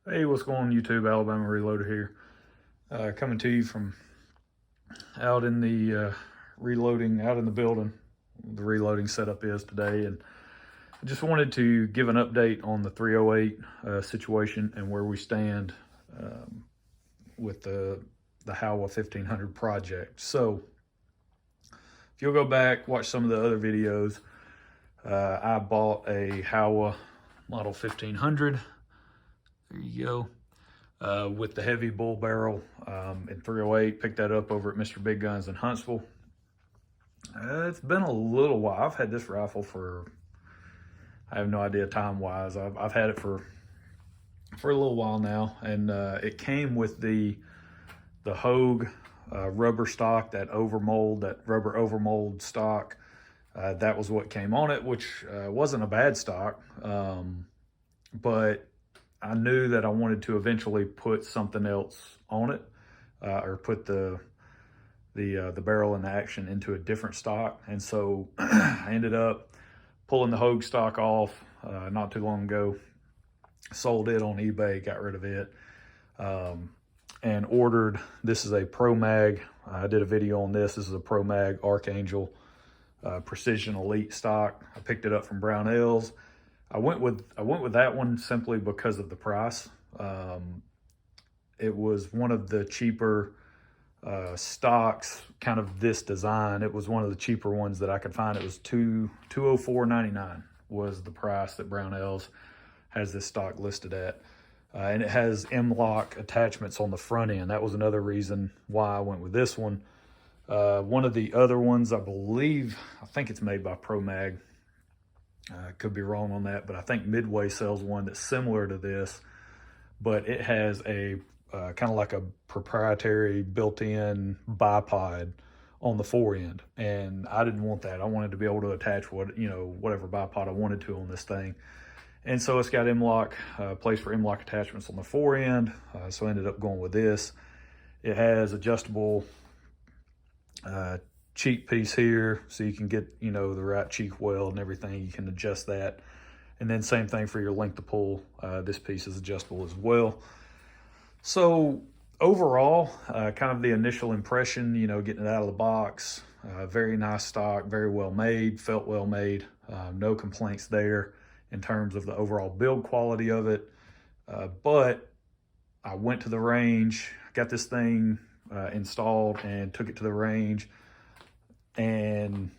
Hey, what's going on YouTube? Alabama Reloader here. Coming to you from out in the out in the building. The reloading setup is today, and I just wanted to give an update on the 308 situation and where we stand with the Howa 1500 project. So, if you'll go back, watch some of the other videos, I bought a Howa model 1500. There you go. With the heavy bull barrel in 308. Picked that up over at Mr. Big Guns in Huntsville. It's been a little while. I've had this rifle for, I have no idea time-wise. I've had it for a little while now, and it came with the Hogue rubber stock, that rubber overmold stock. That was what came on it, which wasn't a bad stock, but I knew that I wanted to eventually put something else on it, or put the barrel and the action into a different stock. And so I ended up pulling the Hogue stock off not too long ago, sold it on eBay, got rid of it, and ordered, this is a Pro Mag. I did a video on this. This is a Pro Mag Archangel Precision Elite stock. I picked it up from Brownells. I went with that one simply because of the price. It was one of the cheaper stocks, kind of this design. It was one of the cheaper ones that I could find. It was $204.99 was the price that Brownells has this stock listed at. And it has M-Lok attachments on the front end. That was another reason why I went with this one. One of the other ones, I think it's made by Pro Mag. Could be wrong on that, but I think Midway sells one that's similar to this, but it has a kind of like a proprietary built-in bipod on the forend, and I didn't want that. I wanted to be able to attach whatever bipod I wanted to on this thing, and so it's got M-Lok, place for M-Lok attachments on the forend. So I ended up going with this. It has adjustable cheek piece here, so you can get the right cheek weld and everything. You can adjust that, and then same thing for your length of pull. This piece is adjustable as well. So overall, kind of the initial impression, getting it out of the box, very nice stock, very well made, felt well made. No complaints there in terms of the overall build quality of it. But I went to the range, got this thing installed, and took it to the range. And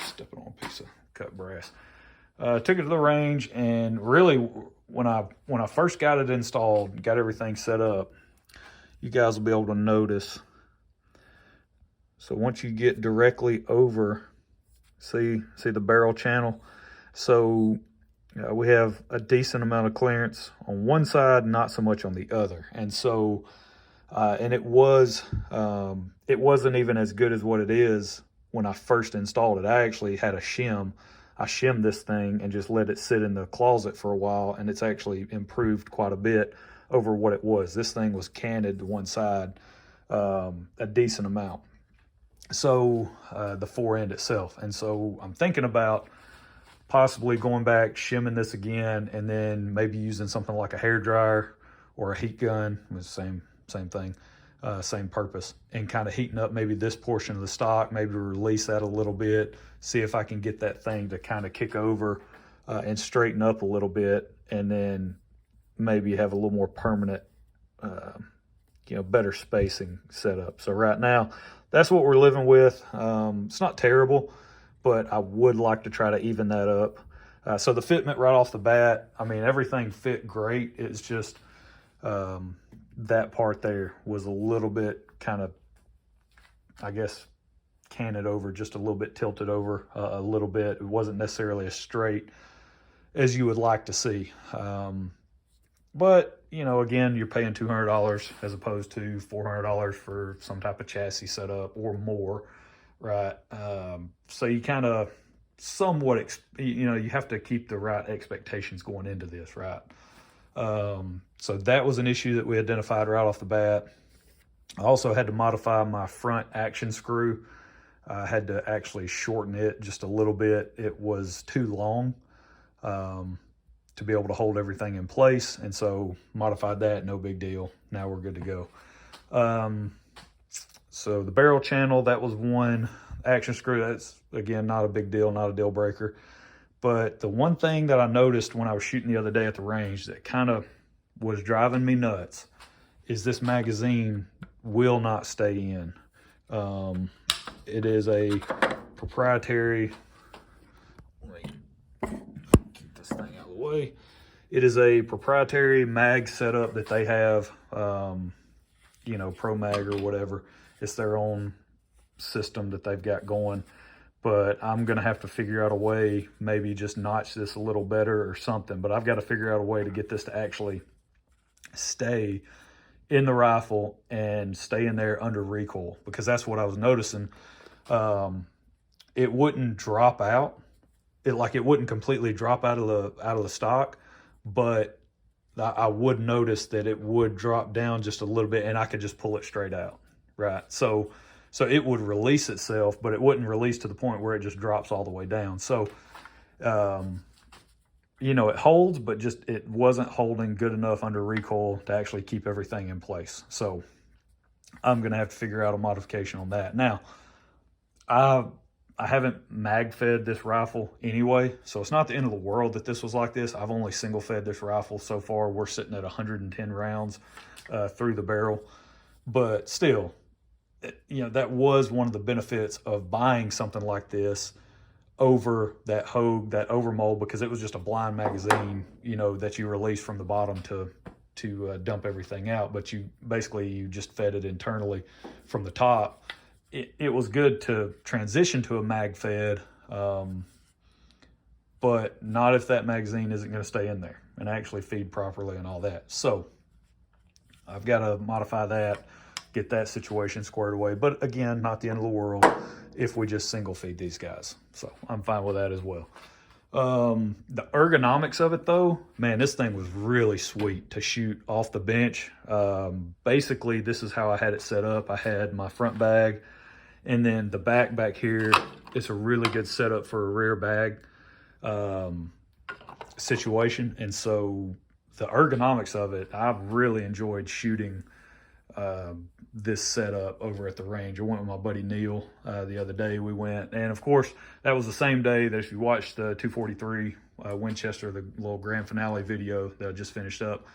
stepping on a piece of cut brass. Took it to the range, and really, when I first got it installed, got everything set up, you guys will be able to notice. So once you get directly over, see the barrel channel. So we have a decent amount of clearance on one side, not so much on the other, and so. And it wasn't even as good as what it is when I first installed it. I actually had a shim. I shimmed this thing and just let it sit in the closet for a while, and it's actually improved quite a bit over what it was. This thing was canted to one side a decent amount. So the forend itself. And so I'm thinking about possibly going back, shimming this again, and then maybe using something like a hair dryer or a heat gun. It's the same thing, same purpose, and kind of heating up maybe this portion of the stock, maybe release that a little bit, see if I can get that thing to kind of kick over and straighten up a little bit, and then maybe have a little more permanent, better spacing set up. So right now, that's what we're living with. It's not terrible, but I would like to try to even that up. So the fitment right off the bat, I mean, everything fit great. It's just that part there was a little bit kind of, I guess, canted over, just a little bit tilted over a little bit. It wasn't necessarily as straight as you would like to see. But, again, you're paying $200 as opposed to $400 for some type of chassis setup or more, right? So you kind of somewhat, you have to keep the right expectations going into this, right? So that was an issue that we identified right off the bat. I also had to modify my front action screw. I had to actually shorten it just a little bit. It was too long. to be able to hold everything in place. And so modified that, no big deal. Now we're good to go. So the barrel channel, that was one action screw. That's, again, not a big deal, not a deal breaker. But the one thing that I noticed when I was shooting the other day at the range that kind of was driving me nuts is this magazine will not stay in. It is a proprietary, let me keep this thing out of the way. It is a proprietary mag setup that they have, you know, Pro Mag or whatever. It's their own system that they've got going. But I'm going to have to figure out a way, maybe just notch this a little better or something. But I've got to figure out a way to get this to actually stay in the rifle and stay in there under recoil, because that's what I was noticing. It wouldn't drop out. It wouldn't completely drop out of the stock, but I would notice that it would drop down just a little bit and I could just pull it straight out, right? So it would release itself, but it wouldn't release to the point where it just drops all the way down. So, you know, it holds, but just it wasn't holding good enough under recoil to actually keep everything in place. So I'm going to have to figure out a modification on that. Now, I haven't mag fed this rifle anyway, so it's not the end of the world that this was like this. I've only single fed this rifle so far. We're sitting at 110 rounds through the barrel, but still, you know, that was one of the benefits of buying something like this over that Hogue, that overmold, because it was just a blind magazine, you know, that you release from the bottom to dump everything out. But you just fed it internally from the top. It was good to transition to a mag fed, but not if that magazine isn't going to stay in there and actually feed properly and all that. So I've got to modify that, get that situation squared away. But again, not the end of the world if we just single feed these guys. So I'm fine with that as well. The ergonomics of it though, man, this thing was really sweet to shoot off the bench. Basically, this is how I had it set up. I had my front bag, and then the back here, it's a really good setup for a rear bag situation. And so the ergonomics of it, I've really enjoyed shooting this setup over at the range. I went with my buddy Neil the other day. We went, and of course that was the same day that if you watched the 243 Winchester, the little grand finale video that I just finished up,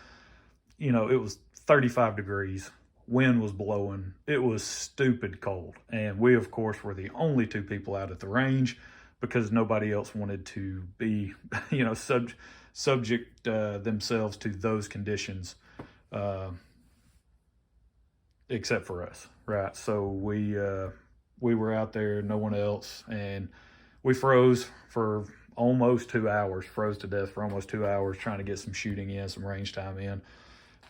you know, it was 35 degrees, wind was blowing, it was stupid cold, and we of course were the only two people out at the range because nobody else wanted to be, you know, subject themselves to those conditions except for us, right? So we were out there, no one else, and we froze for almost 2 hours, froze to death for almost 2 hours trying to get some shooting in, some range time in.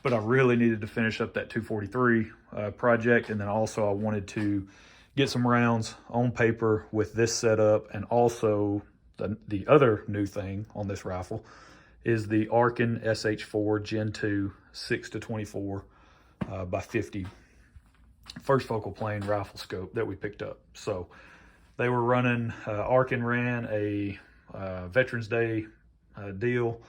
But I really needed to finish up that 243 project, and then also I wanted to get some rounds on paper with this setup. And also the other new thing on this rifle is the Arken SH4 Gen 2 6-24 by 50 first focal plane rifle scope that we picked up. So they were running, Arken ran a Veterans Day deal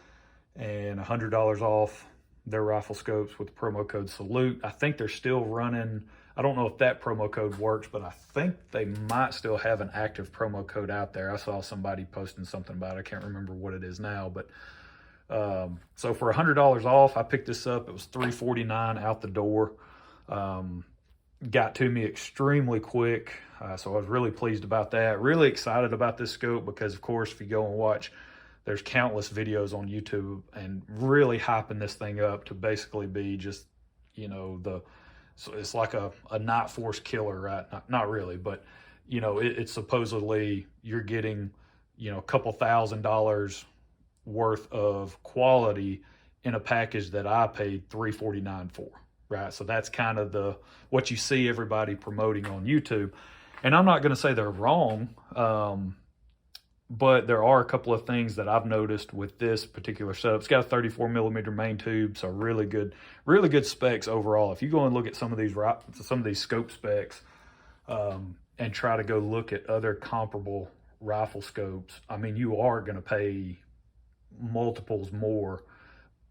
and $100 off their rifle scopes with the promo code SALUTE. I think they're still running, I don't know if that promo code works, but I think they might still have an active promo code out there. I saw somebody posting something about it. I can't remember what it is now, but so for $100 off, I picked this up. It was $349 out the door. Got to me extremely quick, so I was really pleased about that. Really excited about this scope because, of course, if you go and watch, there's countless videos on YouTube and really hyping this thing up to basically be just, you know, so it's like a night force killer, right? Not really, but, you know, it's supposedly you're getting, you know, a couple $1,000s worth of quality in a package that I paid $349 for. Right, so that's kind of what you see everybody promoting on YouTube. And I'm not going to say they're wrong, but there are a couple of things that I've noticed with this particular setup. It's got a 34 millimeter main tube, so really good specs overall. If you go and look at some of these scope specs and try to go look at other comparable rifle scopes, I mean, you are going to pay multiples more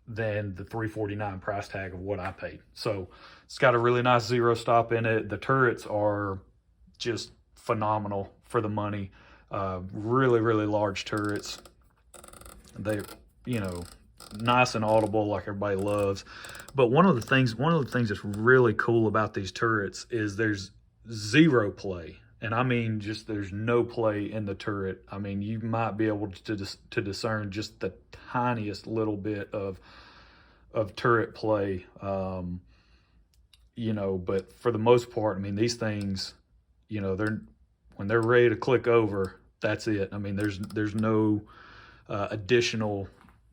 than the $349 price tag of what I paid. So it's got a really nice zero stop in it. The turrets are just phenomenal for the money. Really, really large turrets. They, you know, nice and audible like everybody loves. But one of the things that's really cool about these turrets is there's zero play. And I mean, just there's no play in the turret. I mean, you might be able to discern just the tiniest little bit of turret play, you know, but for the most part, I mean, these things, you know, when they're ready to click over, that's it. I mean, there's no additional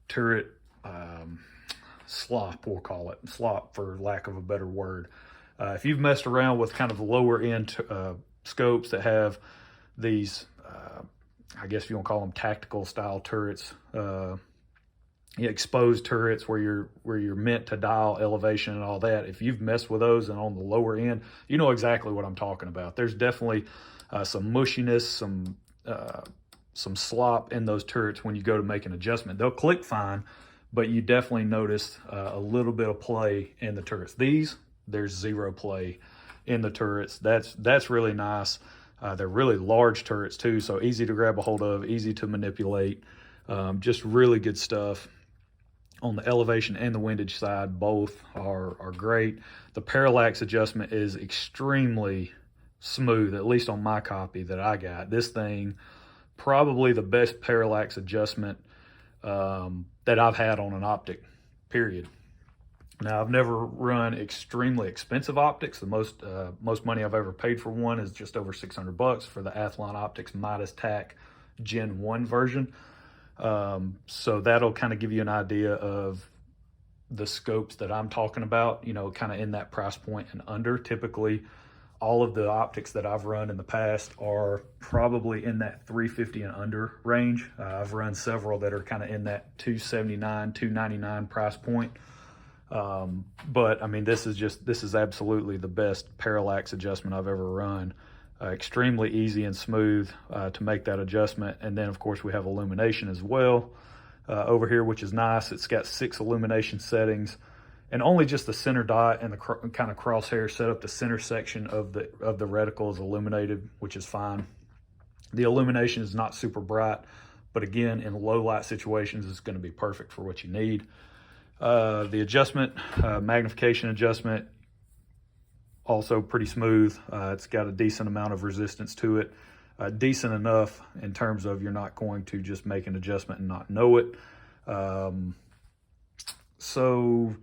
turret slop, we'll call it slop for lack of a better word. If you've messed around with kind of lower end scopes that have these, I guess you want to call them tactical style turrets, exposed turrets where you're meant to dial elevation and all that. If you've messed with those and on the lower end, you know exactly what I'm talking about. There's definitely some mushiness, some slop in those turrets when you go to make an adjustment. They'll click fine, but you definitely notice a little bit of play in the turrets. There's zero play in the turrets. That's really nice. They're really large turrets too, so easy to grab a hold of, easy to manipulate. Just really good stuff. On the elevation and the windage side, both are great. The parallax adjustment is extremely smooth, at least on my copy that I got. This thing, probably the best parallax adjustment that I've had on an optic, period. Now, I've never run extremely expensive optics. The most money I've ever paid for one is just over $600 for the Athlon Optics Midas TAC Gen 1 version. So that'll kind of give you an idea of the scopes that I'm talking about, you know, kind of in that price point and under. Typically, all of the optics that I've run in the past are probably in that $350 and under range. I've run several that are kind of in that $279, $299 price point. But I mean, this is absolutely the best parallax adjustment I've ever run. Extremely easy and smooth to make that adjustment. And then of course we have illumination as well over here, which is nice. It's got 6 illumination settings, and only just the center dot and the kind of crosshair set up the center section of the reticle is illuminated, which is fine. The illumination is not super bright, but again, in low light situations, it's going to be perfect for what you need. The adjustment, magnification adjustment, also pretty smooth. It's got a decent amount of resistance to it. Decent enough in terms of you're not going to just make an adjustment and not know it. So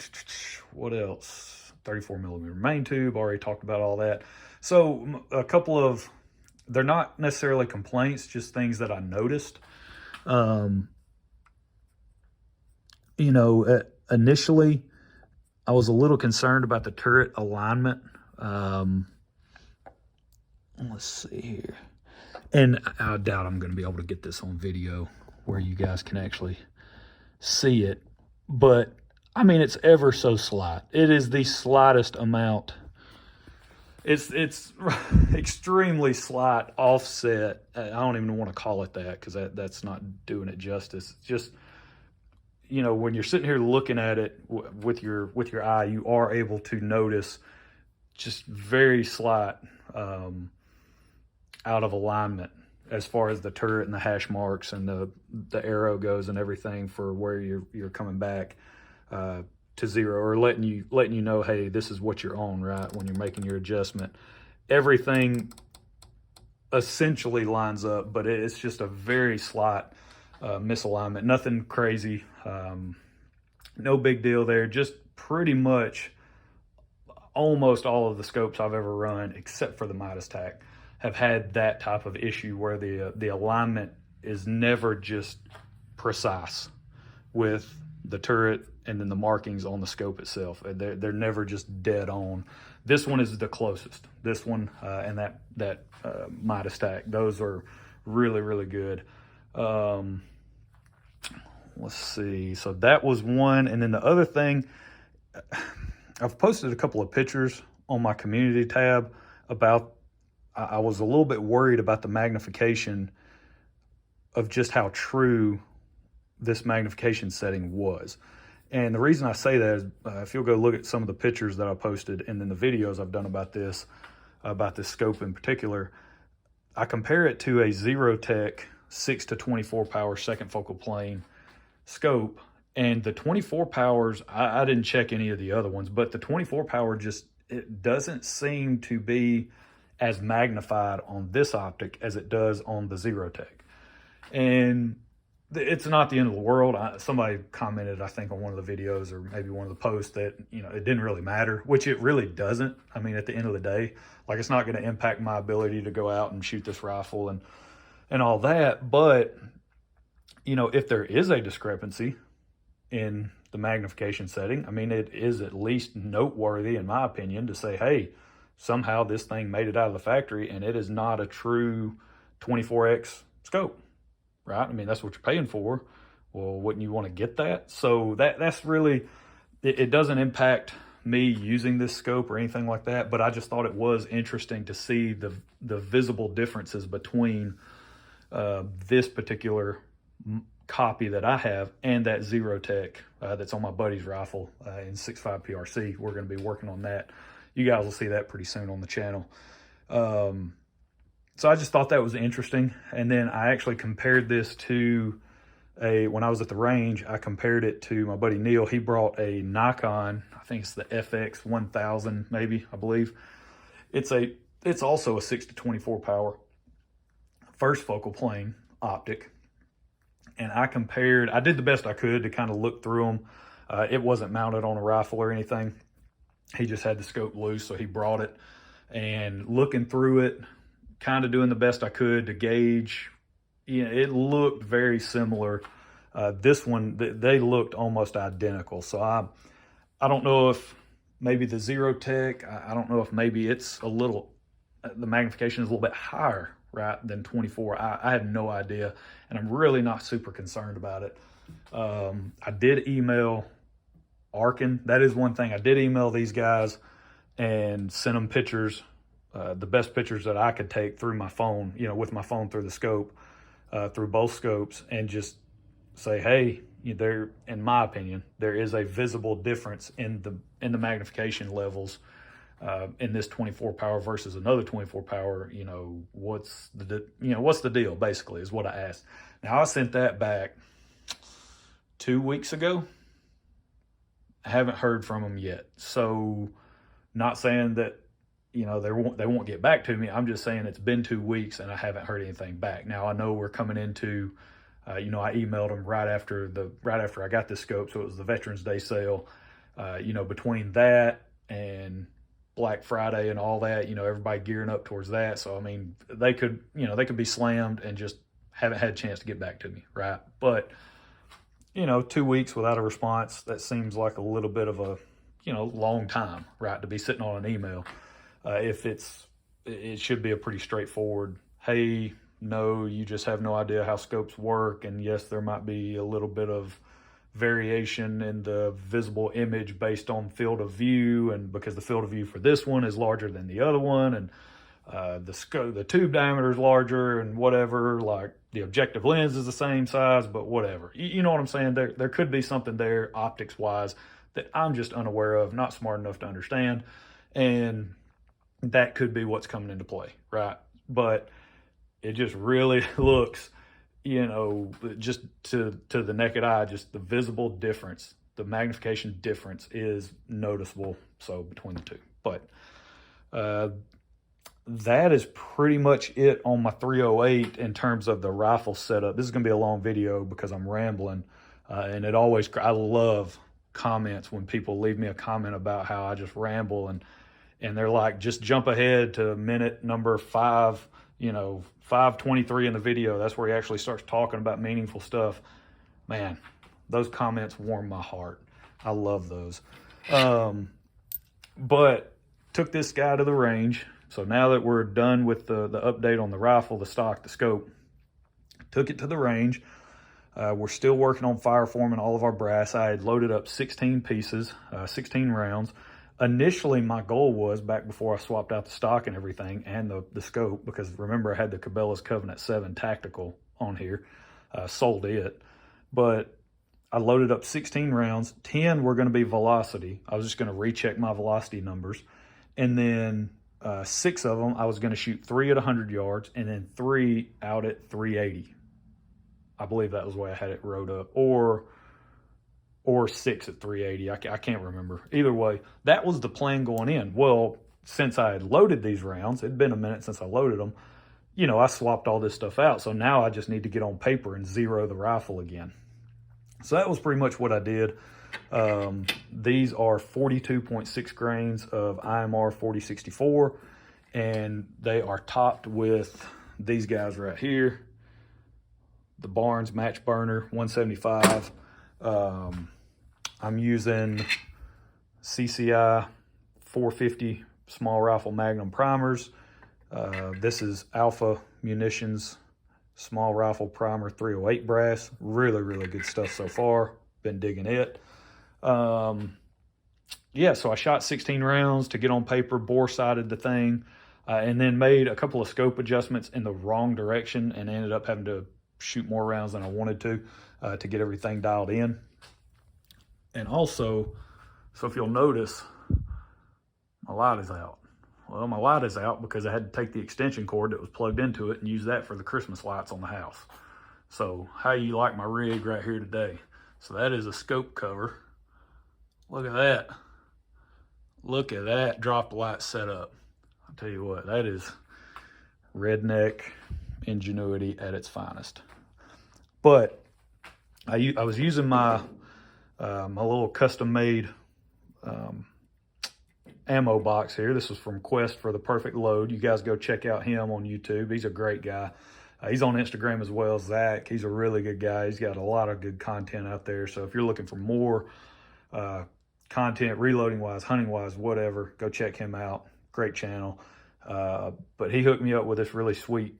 what else? 34 millimeter main tube, already talked about all that. So a couple of, they're not necessarily complaints, just things that I noticed. You know, initially I was a little concerned about the turret alignment. Let's see here. And I doubt I'm going to be able to get this on video where you guys can actually see it. But, I mean, it's ever so slight. It is the slightest amount. It's extremely slight offset. I don't even want to call it that because that's not doing it justice. It's just, you know, when you're sitting here looking at it with your eye, you are able to notice just very slight out of alignment as far as the turret and the hash marks and the arrow goes and everything for where you're coming back to zero, or letting you know, hey, this is what you're on, right, when you're making your adjustment. Everything essentially lines up, but it's just a very slight misalignment. Nothing crazy, no big deal there. Just pretty much almost all of the scopes I've ever run, except for the Midas TAC, have had that type of issue where the alignment is never just precise with the turret and then the markings on the scope itself. They're never just dead on. This one is the closest. This one and that Midas TAC, those are really, really good. Let's see. So that was one. And then the other thing, I've posted a couple of pictures on my community tab about, I was a little bit worried about the magnification of just how true this magnification setting was. And the reason I say that is if you'll go look at some of the pictures that I posted and then the videos I've done about this scope in particular, I compare it to a Zerotech 6 to 24 power second focal plane scope. And the 24 powers, I didn't check any of the other ones, but the 24 power just, it doesn't seem to be as magnified on this optic as it does on the Zerotech. And it's not the end of the world. Somebody commented, I think, on one of the videos or maybe one of the posts that, you know, it didn't really matter, which it really doesn't. I mean, at the end of the day, like, it's not going to impact my ability to go out and shoot this rifle and all that. But, you know, if there is a discrepancy in the magnification setting, I mean, it is at least noteworthy, in my opinion, to say, hey, somehow this thing made it out of the factory and it is not a true 24x scope. Right? I mean, that's what you're paying for. Well, wouldn't you want to get that? So that's really, it doesn't impact me using this scope or anything like that, but I just thought it was interesting to see the visible differences between this particular copy that I have and that Zerotech that's on my buddy's rifle in 6.5 PRC. We're going to be working on that. You guys will see that pretty soon on the channel. So I just thought that was interesting. And then I actually compared this to when I was at the range, I compared it to my buddy Neil. He brought a Nikon, I think it's the FX 1000 maybe, I believe. It's also a 6 to 24 power first focal plane optic. And I did the best I could to kind of look through them. It wasn't mounted on a rifle or anything. He just had the scope loose, so he brought it. And looking through it, kind of doing the best I could to gauge, you know, it looked very similar. This one, they looked almost identical. So I don't know if maybe the Zerotech, I don't know if maybe it's a little, the magnification is a little bit higher, right, than 24. I have no idea, and I'm really not super concerned about it. I did email Arken. That is one thing. I did email these guys and send them pictures, the best pictures that I could take through my phone, you know, with my phone through the scope, through both scopes, and just say, hey, there, in my opinion, there is a visible difference in the magnification levels in this 24 power versus another 24 power. You know, what's the deal, basically, is what I asked. Now, I sent that back 2 weeks ago. I haven't heard from them yet. So, not saying that, you know, they won't get back to me. I'm just saying it's been 2 weeks and I haven't heard anything back. Now, I know we're coming into, you know, I emailed them right after I got this scope, so it was the Veterans Day sale. You know, between that and Black Friday and all that, you know, everybody gearing up towards that. So, I mean, they could be slammed and just haven't had a chance to get back to me, right? But, you know, 2 weeks without a response, that seems like a little bit of a, you know, long time, right, to be sitting on an email. It should be a pretty straightforward, hey, no, you just have no idea how scopes work, and yes, there might be a little bit of variation in the visible image based on field of view, and because the field of view for this one is larger than the other one, and the tube diameter is larger, and whatever, like the objective lens is the same size, but whatever. You know what I'm saying? There could be something there optics wise that I'm just unaware of, not smart enough to understand, and that could be what's coming into play, right? But it just really looks, you know, just to the naked eye, just the visible difference, the magnification difference is noticeable, so between the two. But that is pretty much it on my 308 in terms of the rifle setup. This is going to be a long video because I'm rambling, and I love comments when people leave me a comment about how I just ramble, and they're like, just jump ahead to minute number 5, you know, 5:23 in the video. That's where he actually starts talking about meaningful stuff. Man, those comments warm my heart. I love those. But took this guy to the range. So now that we're done with the update on the rifle, the stock, the scope, took it to the range. We're still working on fire forming all of our brass. I had loaded up 16 pieces, 16 rounds. Initially, my goal was, back before I swapped out the stock and everything and the scope, because remember I had the Cabela's Covenant 7 Tactical on here, sold it, but I loaded up 16 rounds. 10 were going to be velocity. I was just going to recheck my velocity numbers. And then 6 of them, I was going to shoot 3 at 100 yards and then 3 out at 380. I believe that was the way I had it wrote up. Or 6 at 380. I can't remember. Either way, that was the plan going in. Well, since I had loaded these rounds, it'd been a minute since I loaded them, you know, I swapped all this stuff out. So now I just need to get on paper and zero the rifle again. So that was pretty much what I did. These are 42.6 grains of IMR 4064, and they are topped with these guys right here. The Barnes Match Burner 175. I'm using CCI 450 small rifle Magnum primers. This is Alpha Munitions small rifle primer 308 brass. Really good stuff so far. Been digging it. Yeah, so I shot 16 rounds to get on paper, bore sighted the thing, and then made a couple of scope adjustments in the wrong direction and ended up having to shoot more rounds than I wanted to get everything dialed in. And also, so if you'll notice, my light is out. Well, my light is out because I had to take the extension cord that was plugged into it and use that for the Christmas lights on the house. So how you like my rig right here today? So that is a scope cover. Look at that. Look at that drop light setup. I'll tell you what, that is redneck ingenuity at its finest. But I was using my my little custom-made ammo box here. This was from Quest for the Perfect Load. You guys go check out him on YouTube. He's a great guy. He's on Instagram as well, Zach. He's a really good guy. He's got a lot of good content out there. So if you're looking for more content, reloading-wise, hunting-wise, whatever, go check him out. Great channel. But he hooked me up with this really sweet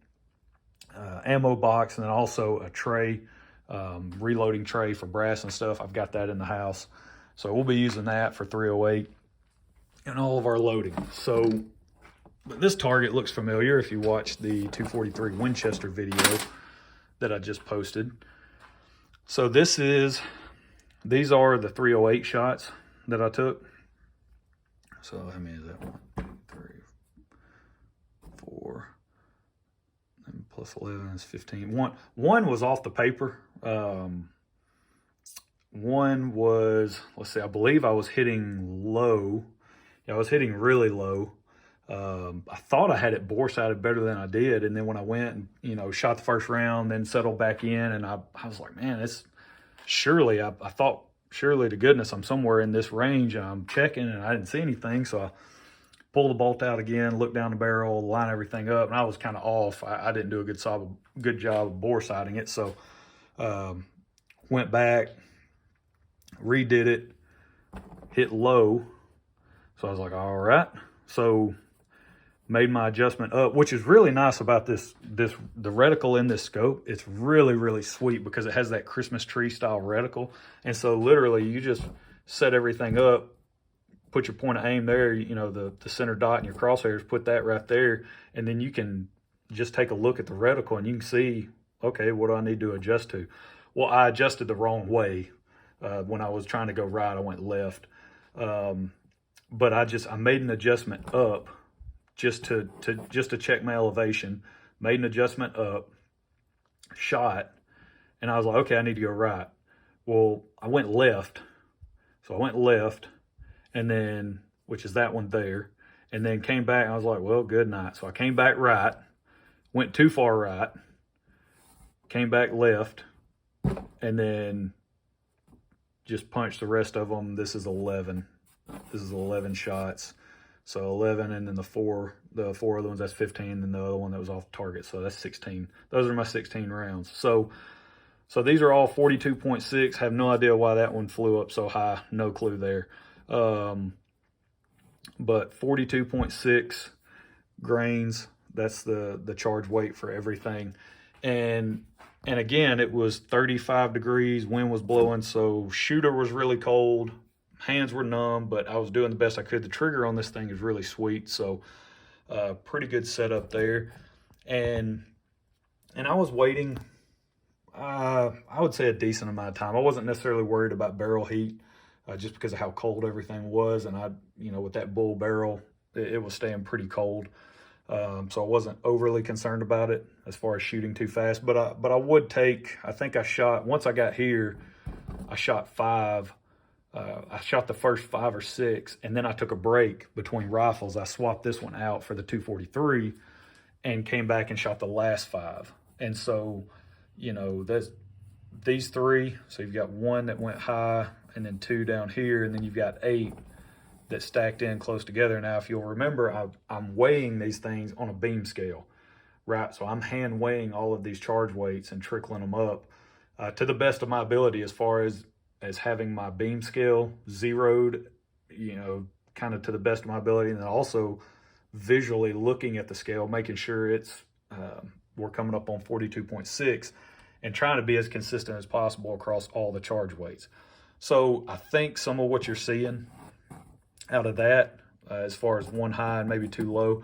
ammo box and then also a tray, reloading tray for brass and stuff. I've got that in the house. So we'll be using that for 308 and all of our loading. So this target looks familiar if you watch the 243 Winchester video that I just posted. So these are the 308 shots that I took. So how many is that? 1, 2, 3, 4, and plus 11 is 15. One was off the paper. One was, let's see, I believe I was hitting low. Yeah, I was hitting really low. I thought I had it bore sighted better than I did. And then when I went and, you know, shot the first round, then settled back in, and I was like, man, it's surely, I thought, surely to goodness, I'm somewhere in this range. And I'm checking and I didn't see anything. So I pulled the bolt out again, looked down the barrel, line everything up, and I was kind of off. I didn't do a good job of bore sighting it. So went back, redid it, hit low. So I was like, all right. So made my adjustment up, which is really nice about the reticle in this scope. It's really sweet because it has that Christmas tree style reticle. And so literally you just set everything up, put your point of aim there, you know, the center dot in your crosshairs, put that right there. And then you can just take a look at the reticle and you can see, okay, what do I need to adjust to? Well, I adjusted the wrong way. When I was trying to go right, I went left. But I made an adjustment up just to check my elevation, made an adjustment up, shot, and I was like, okay, I need to go right. Well, I went left. So I went left, and then, which is that one there, and then came back, and I was like, well, good night. So I came back right, went too far right, came back left, and then just punched the rest of them. This is 11. This is 11 shots. So 11, and then the four other ones, that's 15, and the other one that was off target, so that's 16. Those are my 16 rounds. So these are all 42.6. Have no idea why that one flew up so high. No clue there. But 42.6 grains, that's the charge weight for everything. And again, it was 35 degrees, wind was blowing, so shooter was really cold. Hands were numb, but I was doing the best I could. The trigger on this thing is really sweet, so pretty good setup there. And I was waiting I would say a decent amount of time. I wasn't necessarily worried about barrel heat, just because of how cold everything was, and with that bull barrel, it was staying pretty cold. So I wasn't overly concerned about it as far as shooting too fast. But I would take. I think I shot once I got here. I shot 5. I shot the first 5 or 6, and then I took a break between rifles. I swapped this one out for the 243 and came back and shot the last 5. And so, there's these 3. So you've got 1 that went high, and then 2 down here, and then you've got 8 that stacked in close together. Now, if you'll remember, I'm weighing these things on a beam scale, right? So I'm hand weighing all of these charge weights and trickling them up to the best of my ability as far as having my beam scale zeroed, kind of to the best of my ability, and then also visually looking at the scale, making sure we're coming up on 42.6 and trying to be as consistent as possible across all the charge weights. So I think some of what you're seeing out of that, as far as 1 high and maybe 2 low,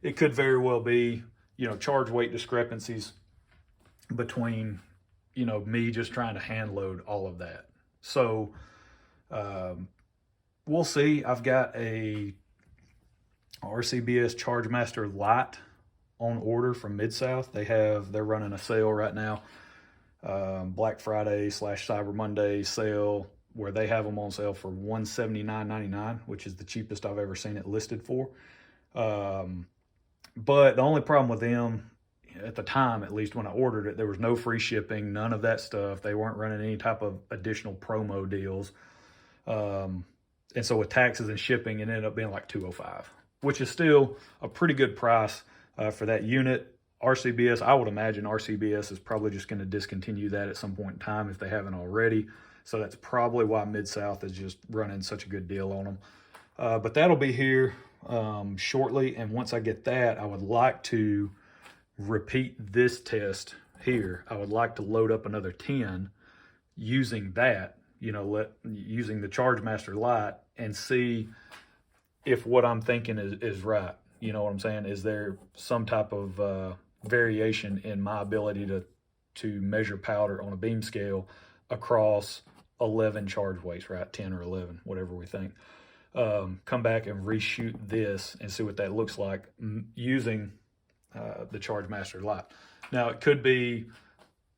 it could very well be, charge weight discrepancies between, me just trying to hand load all of that. So we'll see. I've got a RCBS Chargemaster Lite on order from Mid-South. They're running a sale right now, Black Friday / Cyber Monday sale, where they have them on sale for $179.99, which is the cheapest I've ever seen it listed for. But the only problem with them, at the time, at least when I ordered it, there was no free shipping, none of that stuff. They weren't running any type of additional promo deals. And so with taxes and shipping, it ended up being like $205, which is still a pretty good price for that unit. RCBS, I would imagine RCBS is probably just going to discontinue that at some point in time if they haven't already. So that's probably why Mid-South is just running such a good deal on them. But that'll be here shortly. And once I get that, I would like to repeat this test here. I would like to load up another 10 using that, using the Chargemaster Lite, and see if what I'm thinking is right. You know what I'm saying? Is there some type of variation in my ability to measure powder on a beam scale across 11 charge weights, right? 10 or 11, whatever we think. Come back and reshoot this and see what that looks like using the Chargemaster Lite. Now, it could be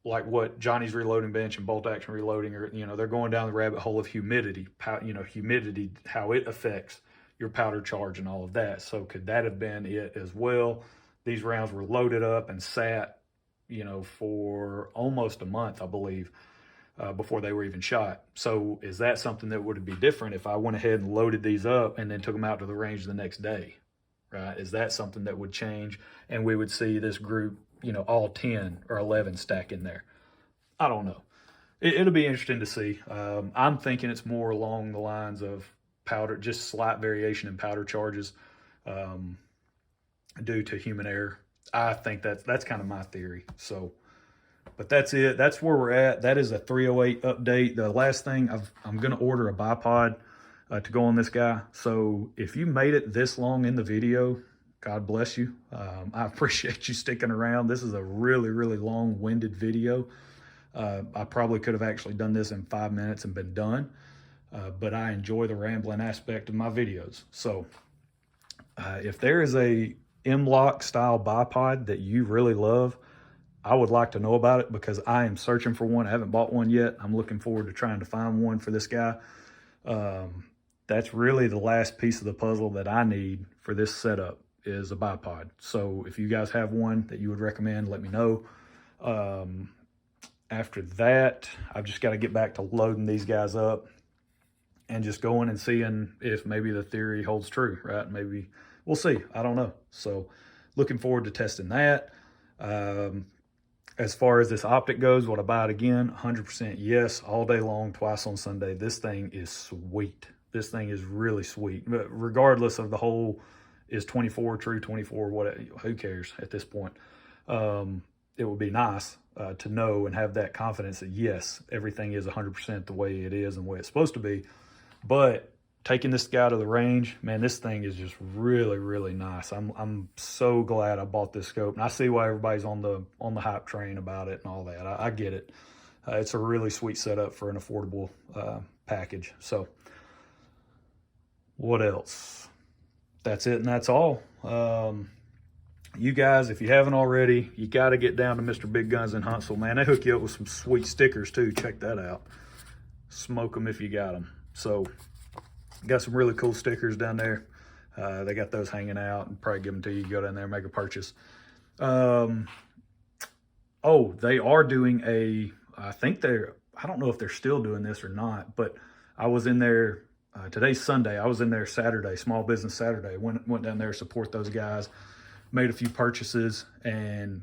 like what Johnny's Reloading Bench and Bolt Action Reloading are, they're going down the rabbit hole of humidity, humidity, how it affects your powder charge and all of that. So could that have been it as well? These rounds were loaded up and sat, for almost a month, I believe, before they were even shot. So is that something that would be different if I went ahead and loaded these up and then took them out to the range the next day, right? Is that something that would change and we would see this group, all 10 or 11 stack in there? I don't know. It'll be interesting to see. I'm thinking it's more along the lines of powder, just slight variation in powder charges due to human error. I think that's kind of my theory. So, but that's it. That's where we're at. That is a 308 update. The last thing, I'm going to order a bipod to go on this guy. So if you made it this long in the video, God bless you. I appreciate you sticking around. This is a really, really long-winded video. I probably could have actually done this in 5 minutes and been done. But I enjoy the rambling aspect of my videos. So if there is a M-Lok style bipod that you really love, I would like to know about it because I am searching for one. I haven't bought one yet. I'm looking forward to trying to find one for this guy. That's really the last piece of the puzzle that I need for this setup is a bipod. So if you guys have one that you would recommend, let me know. After that, I've just got to get back to loading these guys up and just going and seeing if maybe the theory holds true, right? Maybe we'll see. I don't know. So looking forward to testing that. As far as this optic goes, would I buy it again? 100% yes, all day long, twice on Sunday. This thing is sweet. This thing is really sweet. But regardless of the whole, is 24 true, 24, what? Who cares at this point? It would be nice to know and have that confidence that yes, everything is 100% the way it is and the way it's supposed to be. But taking this guy to the range, man, this thing is just really, really nice. I'm so glad I bought this scope, and I see why everybody's on the hype train about it and all that. I get it. It's a really sweet setup for an affordable package. So what else? That's it, and that's all. You guys, if you haven't already, you got to get down to Mr. Big Guns in Huntsville, man. They hook you up with some sweet stickers too. Check that out. Smoke them if you got them. So got some really cool stickers down there. They got those hanging out, and probably give them to you. Go down there and make a purchase. Oh, they are doing I don't know if they're still doing this or not, but I was in there, today's Sunday, I was in there Saturday, Small Business Saturday. Went down there to support those guys, made a few purchases, and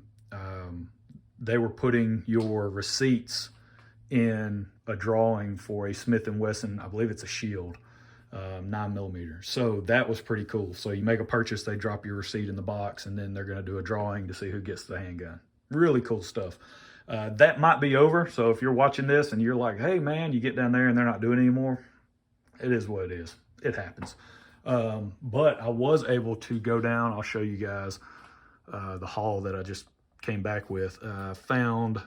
they were putting your receipts in a drawing for a Smith & Wesson, I believe it's a Shield. 9mm. So that was pretty cool. So you make a purchase, they drop your receipt in the box, and then they're going to do a drawing to see who gets the handgun. Really cool stuff. That might be over. So if you're watching this and you're like, hey man, you get down there and they're not doing it anymore, it is what it is. It happens. But I was able to go down. I'll show you guys the haul that I just came back with. Found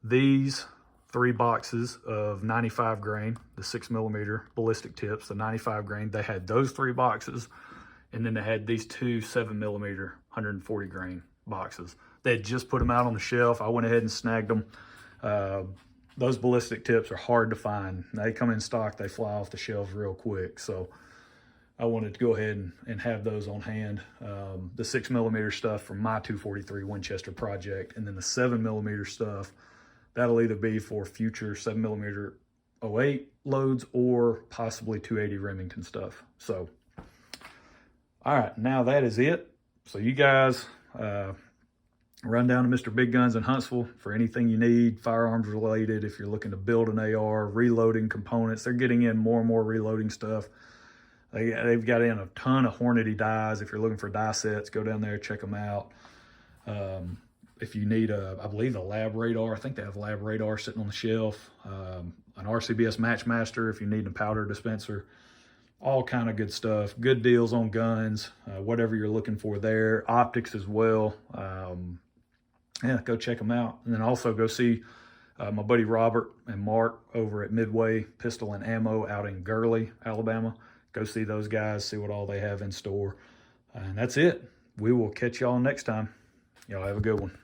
these 3 boxes of 95 grain, the 6mm ballistic tips, the 95 grain. They had those 3 boxes, and then they had these 2 7mm 140 grain boxes. They had just put them out on the shelf. I went ahead and snagged them. Those ballistic tips are hard to find. They come in stock, they fly off the shelves real quick. So I wanted to go ahead and have those on hand. The 6mm stuff from my 243 Winchester project, and then the 7mm stuff, that'll either be for future 7mm 08 loads or possibly 280 Remington stuff. So, all right, now that is it. So you guys run down to Mr. Big Guns in Huntsville for anything you need, firearms related. If you're looking to build an AR, reloading components, they're getting in more and more reloading stuff. They've got in a ton of Hornady dies. If you're looking for die sets, go down there, check them out. If you need I believe a lab radar, I think they have lab radar sitting on the shelf, an RCBS Matchmaster if you need a powder dispenser, all kind of good stuff. Good deals on guns, whatever you're looking for there. Optics as well. Yeah, go check them out. And then also go see my buddy Robert and Mark over at Midway Pistol and Ammo out in Gurley, Alabama. Go see those guys, see what all they have in store. And that's it. We will catch y'all next time. Y'all have a good one.